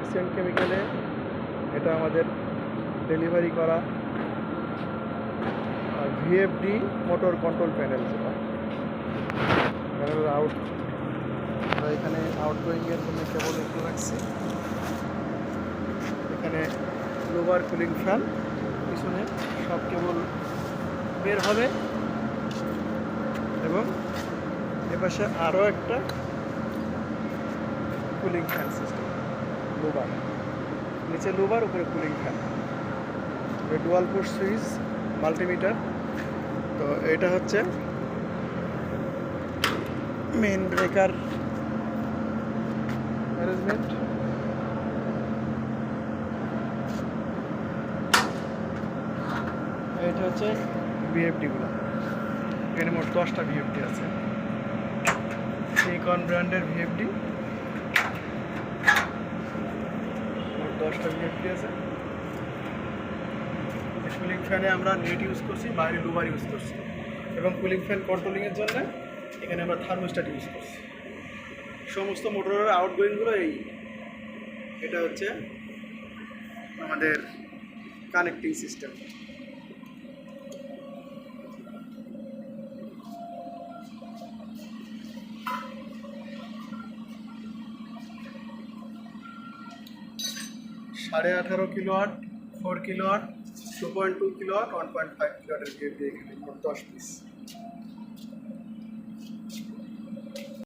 Asian কেমিক্যালে এটা আমাদের delivery করা ভিএফডি মোটর কন্ট্রোল প্যানেল, যেটা প্যানেলের আউট। আমরা এখানে আউটগোয়িংয়ের জন্য কেবল একটু রাখছি। এখানে লোভার কুলিং ফ্যান, পিছনে সব কেবল বের হবে এবং এপাশে আরও একটা কুলিং ফ্যান সিস্টেম, লোভার নিচে লোভার, উপরে cooling fan, dual push switch, multimeter. তো এটা হচ্ছে মেইন ব্রেকার অ্যারেঞ্জমেন্ট। এটা হচ্ছে ভিএফডিগুলো, এখানে মোট 10টা ভিএফডি আছে। সিকন ব্র্যান্ডের ভিএফডি, মোট 10টা ভিএফডি আছে। কুলিং ফ্যানে আমরা নেট ইউজ করছি, বাইরে লোভার ইউজ করছি, এবং কুলিং ফ্যান কন্ট্রোলিংয়ের জন্য এখানে আমরা থার্মোস্ট্যাট ইউজ করছি। সমস্ত মোটরের আউটগোয়িংগুলো এটা হচ্ছে আমাদের কানেক্টিং সিস্টেম। সাড়ে 18 কিলোওয়াট, 4 কিলোওয়াট, 2.2 কিলোওয়াট, 1.5 কিলোওয়াটের ভিএফডি, এখানে মোট 10 পিস।